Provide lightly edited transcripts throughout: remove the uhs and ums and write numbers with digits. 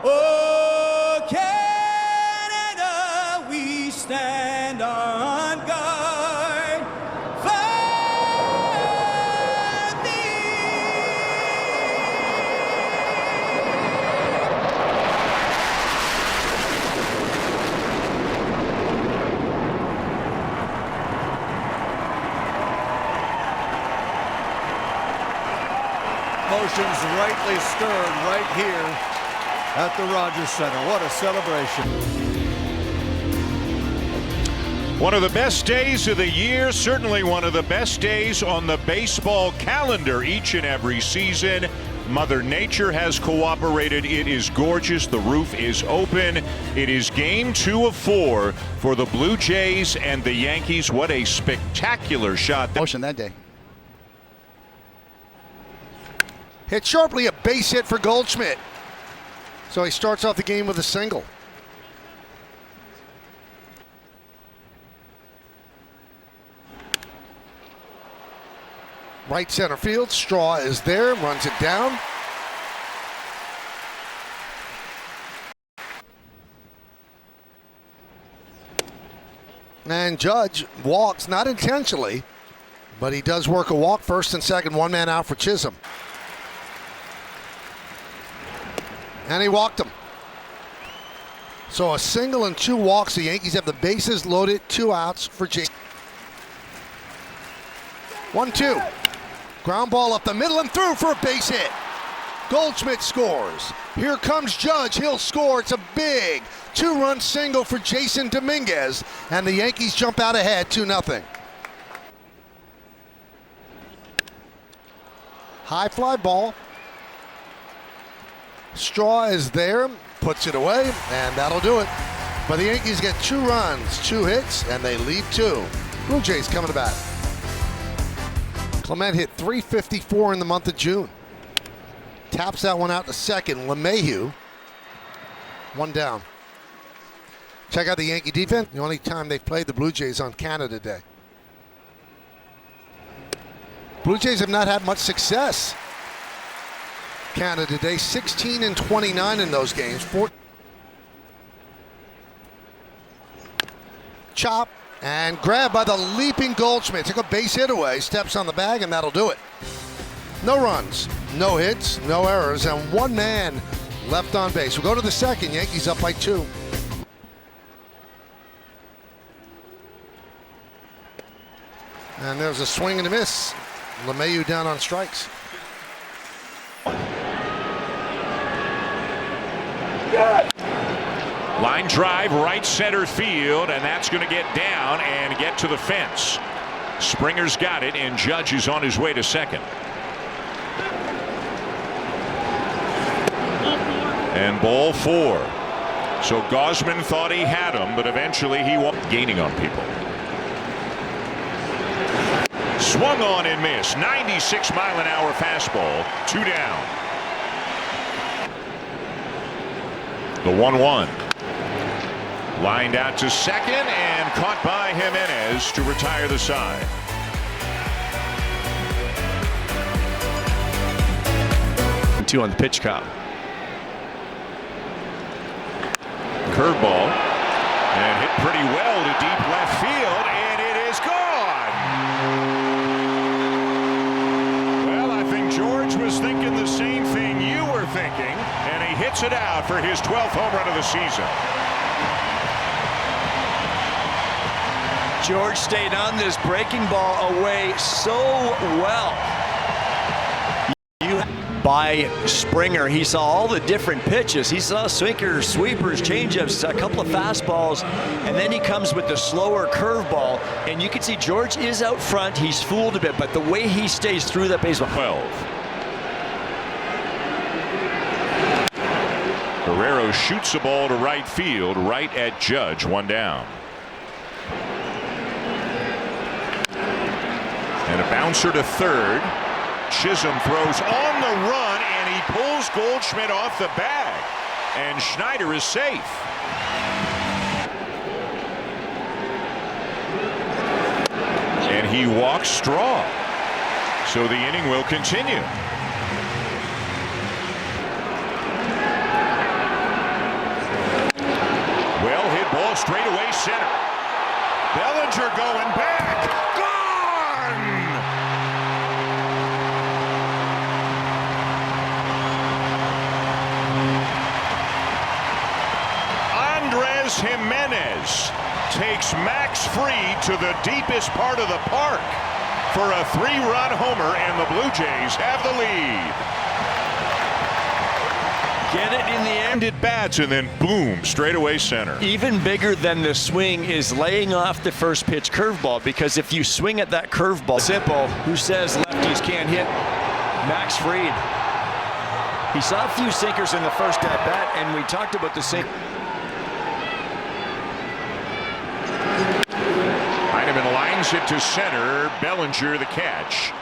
Oh, Canada, we stand on guard for thee. Emotions rightly stirred right here at the Rogers Center. What a celebration. One of the best days of the year, certainly one of the best days on the baseball calendar each and every season. Mother Nature has cooperated. It is gorgeous. The roof is open. It is game 2 of 4 for the Blue Jays and the Yankees. What a spectacular shot. Motion that day. Hit sharply, a base hit for Goldschmidt. So he starts off the game with a single. Right center field, Straw is there, runs it down. And Judge walks, not intentionally, but he does work a walk. First and second, one man out for Chisholm. And he walked him. So a single and 2 walks. The Yankees have the bases loaded, 2 outs for Jason. 1-2. Ground ball up the middle and through for a base hit. Goldschmidt scores. Here comes Judge. He'll score. It's a big 2-run single for Jason Dominguez. And the Yankees jump out ahead 2-0. High fly ball. Straw is there, puts it away, and that'll do it. But the Yankees get 2 runs, 2 hits, and they lead 2. Blue Jays coming to bat. Clement hit .354 in the month of June. Taps that one out to second. LeMahieu, 1 down. Check out the Yankee defense. The only time they've played the Blue Jays on Canada Day. Blue Jays have not had much success. Canada Day, 16-29 in those games. Chop and grab by the leaping Goldschmidt. Took a base hit away, steps on the bag, and that'll do it. No runs, no hits, no errors, and 1 man left on base. We'll go to the second. Yankees up by 2. And there's a swing and a miss. LeMahieu down on strikes. Line drive, right center field, and that's going to get down and get to the fence. Springer's got it, and Judge is on his way to second. And ball 4. So Gausman thought he had him, but eventually he won, gaining on people. Swung on and missed. 96-mile-an-hour fastball. 2 down. The 1-1. Lined out to second and caught by Jimenez to retire the side. Two on the pitch clock. Curveball and hit pretty well to deep left field, and it is gone. Well, I think George was thinking the same thing you were thinking, and he hits it out for his 12th home run of the season. George stayed on this breaking ball away so well. By Springer, he saw all the different pitches. He saw sinkers, sweepers, changeups, a couple of fastballs, and then he comes with the slower curveball. And you can see George is out front. He's fooled a bit, but the way he stays through that baseball. 12. Guerrero shoots a ball to right field, right at Judge. 1 down. And a bouncer to third. Chisholm throws on the run, and he pulls Goldschmidt off the bag. And Schneider is safe. And he walks Straw. So the inning will continue. straightaway center. Bellinger going back. Gone! Andres Jimenez takes Max Fried to the deepest part of the park for a 3-run homer, and the Blue Jays have the lead. Get it in the end. It bats, and then boom, straightaway center. Even bigger than the swing is laying off the first pitch curveball, because if you swing at that curveball, simple, who says lefties can't hit? Max Fried. He saw a few sinkers in the first at bat, and we talked about the sink. Heineman lines it to center. Bellinger the catch.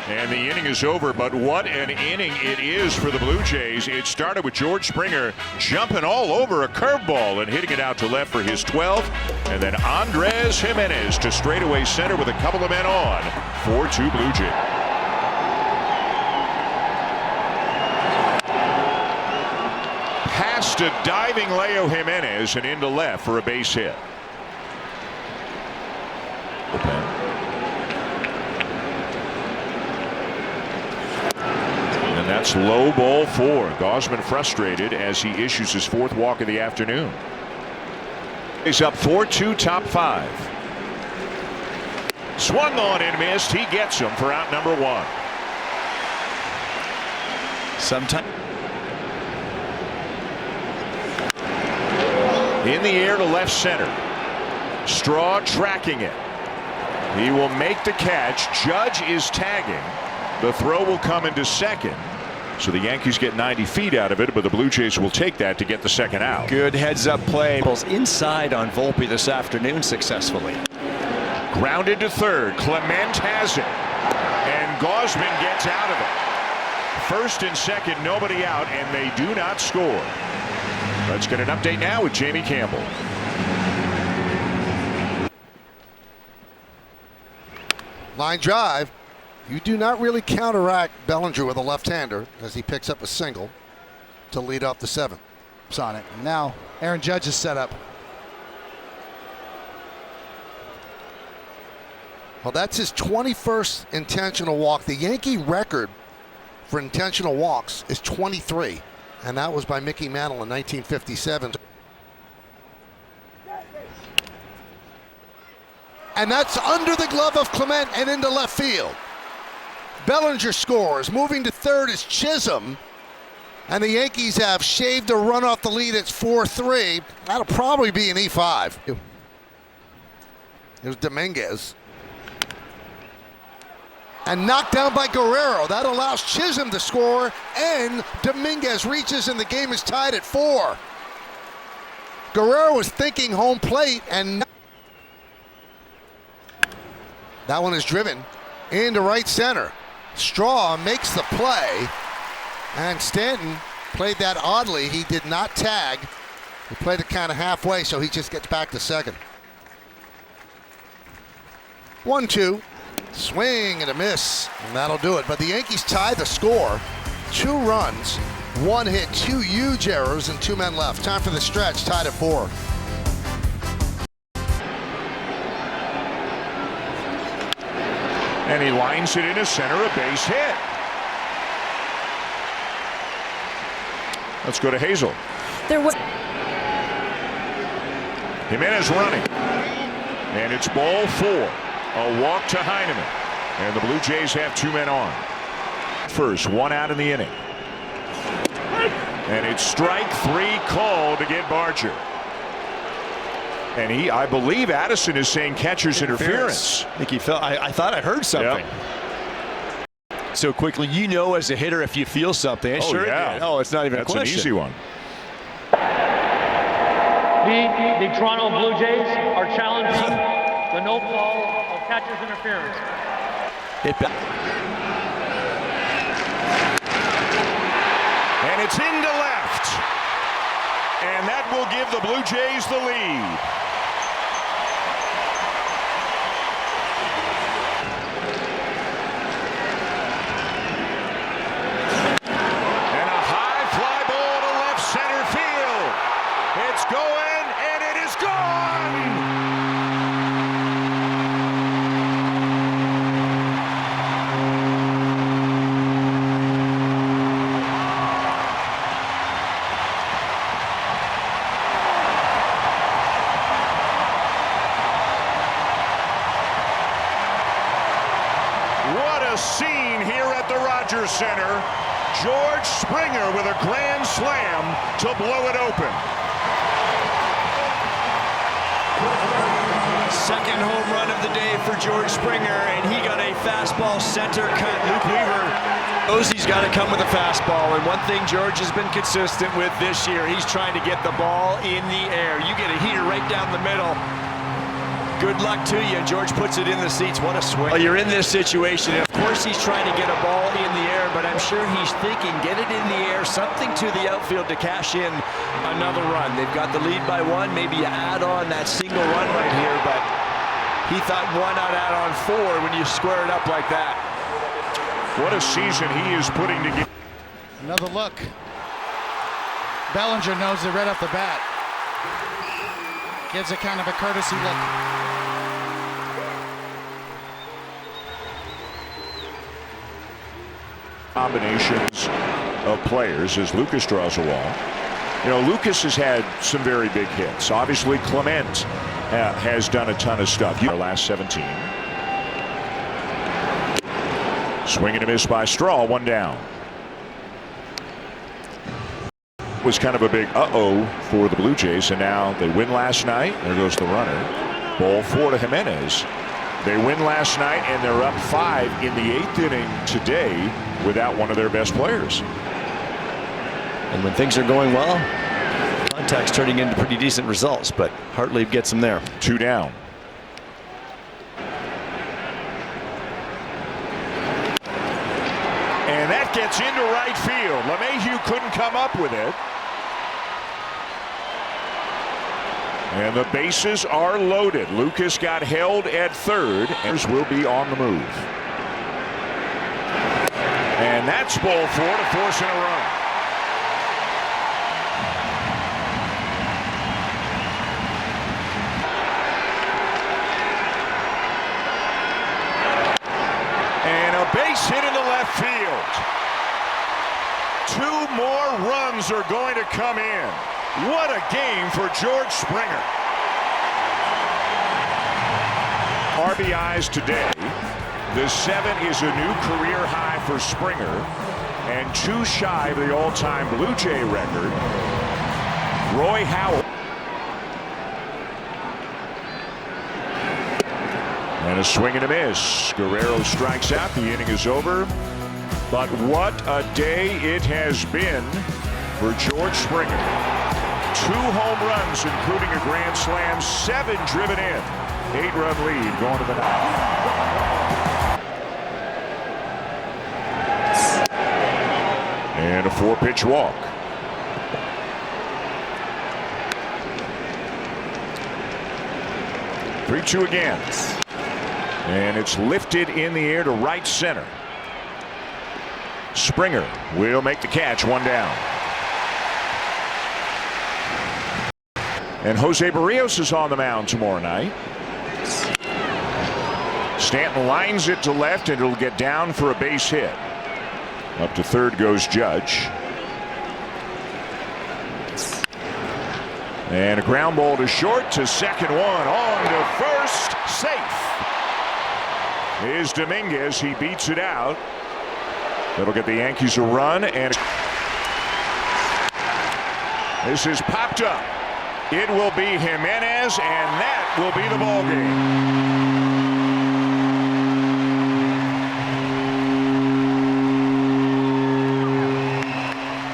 And the inning is over, but what an inning it is for the Blue Jays. It started with George Springer jumping all over a curveball and hitting it out to left for his 12th. And then Andres Jimenez to straightaway center with a couple of men on. 4-2 Blue Jays. Past a diving Leo Jimenez and into left for a base hit. And that's low ball 4. Gausman frustrated as he issues his 4th walk of the afternoon. He's up 4-2, top 5. Swung on and missed. He gets him for out number 1. Sometime in the air to left center. Straw tracking it. He will make the catch. Judge is tagging. The throw will come into second. So the Yankees get 90 feet out of it, but the Blue Jays will take that to get the second out. good heads-up play. Inside on Volpe this afternoon successfully. Grounded to third. Clement has it. And Gausman gets out of it. First and second, nobody out, and they do not score. Let's get an update now with Jamie Campbell. Line drive. You do not really counteract Bellinger with a left-hander as he picks up a single to lead off the 7th. On it. Now Aaron Judge is set up. Well, that's his 21st intentional walk. The Yankee record for intentional walks is 23, and that was by Mickey Mantle in 1957. And that's under the glove of Clement and into left field. Bellinger scores. Moving to third is Chisholm. And the Yankees have shaved a run off the lead. It's 4-3. That'll probably be an E5. Here's Dominguez. And knocked down by Guerrero. That allows Chisholm to score. And Dominguez reaches, and the game is tied at 4. Guerrero was thinking home plate, and that one is driven into right center. Straw makes the play, and Stanton played that oddly. He did not tag. He played it kind of halfway, so he just gets back to second. 1-2. Swing and a miss, and that'll do it. But the Yankees tie the score. 2 runs, 1 hit, 2 huge errors, and 2 men left. Time for the stretch, tied at 4. And he lines it into center, a base hit. Let's go to Hazel. There was Jimenez running. And it's ball 4. A walk to Heineman. And the Blue Jays have 2 men on. First, 1 out in the inning. And it's strike 3 called to get Barger. And I believe Addison is saying catcher's interference. I think he felt. I thought I heard something. Yep. So quickly, you know, as a hitter, if you feel something. It sure did. Oh, it's not even a question. That's an easy one. The Toronto Blue Jays are challenging the no call of catcher's interference. And it's into left. And that will give the Blue Jays the lead. And a high fly ball to left center field. It's going, and it is gone. center. George Springer with a grand slam to blow it open. Second home run of the day for George Springer, and he got a fastball center cut. Luke Weaver knows he's got to come with a fastball, and one thing George has been consistent with this year, he's trying to get the ball in the air. You get a heater right down the middle. Good luck to you. George puts it in the seats. What a swing. Well, you're in this situation. Of course, he's trying to get a ball in the air, but I'm sure he's thinking, get it in the air, something to the outfield to cash in another run. They've got the lead by one. Maybe you add on that single run right here, but he thought why not add on four when you square it up like that. What a season he is putting together. Another look. Bellinger knows it right off the bat. Gives it kind of a courtesy look. Combinations of players as Lucas draws a walk. You know, Lucas has had some very big hits. Obviously, Clement has done a ton of stuff. Our last 17. Swing and a miss by Straw, one down. Was kind of a big uh-oh for the Blue Jays, and now they win last night. There goes the runner. Ball 4 to Jimenez. They win last night, and they're up 5 in the 8th inning today without one of their best players. And when things are going well, contact's turning into pretty decent results, but Hartley gets them there. 2 down. And that gets into right field. LeMahieu couldn't come up with it. And the bases are loaded. Lucas got held at third, and will be on the move. And that's ball 4 to force in a run. And a base hit into left field. 2 more runs are going to come in. What a game for George Springer. RBIs today. The 7 is a new career high for Springer and 2 shy of the all-time Blue Jay record. Roy Howell. And a swing and a miss. Guerrero strikes out. The inning is over. But what a day it has been for George Springer. 2 home runs, including a grand slam, 7 driven in. 8-run lead going to the 9th. And a 4-pitch walk. Three-2 again. And it's lifted in the air to right center. Springer will make the catch, 1 down. And Jose Barrios is on the mound tomorrow night. Stanton lines it to left, and it'll get down for a base hit. Up to third goes Judge. And a ground ball to short, to second, 1 on to first, safe. Is Dominguez. He beats it out. That'll get the Yankees a run, and this is popped up. It will be Jimenez, and that will be the ball game.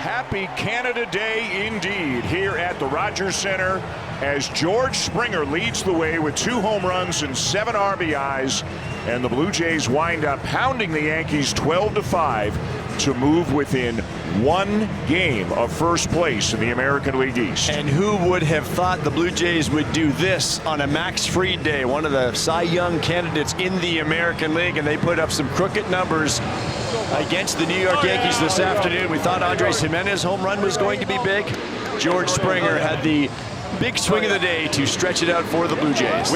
Happy Canada Day indeed here at the Rogers Center as George Springer leads the way with 2 home runs and 7 RBIs, and the Blue Jays wind up pounding the Yankees 12-5 to move within 1 game of first place in the American League East. And who would have thought the Blue Jays would do this on a Max Fried day, one of the Cy Young candidates in the American League, and they put up some crooked numbers against the New York Yankees this afternoon. We thought Andres Jimenez home run was going to be big. George Springer had the big swing of the day to stretch it out for the Blue Jays.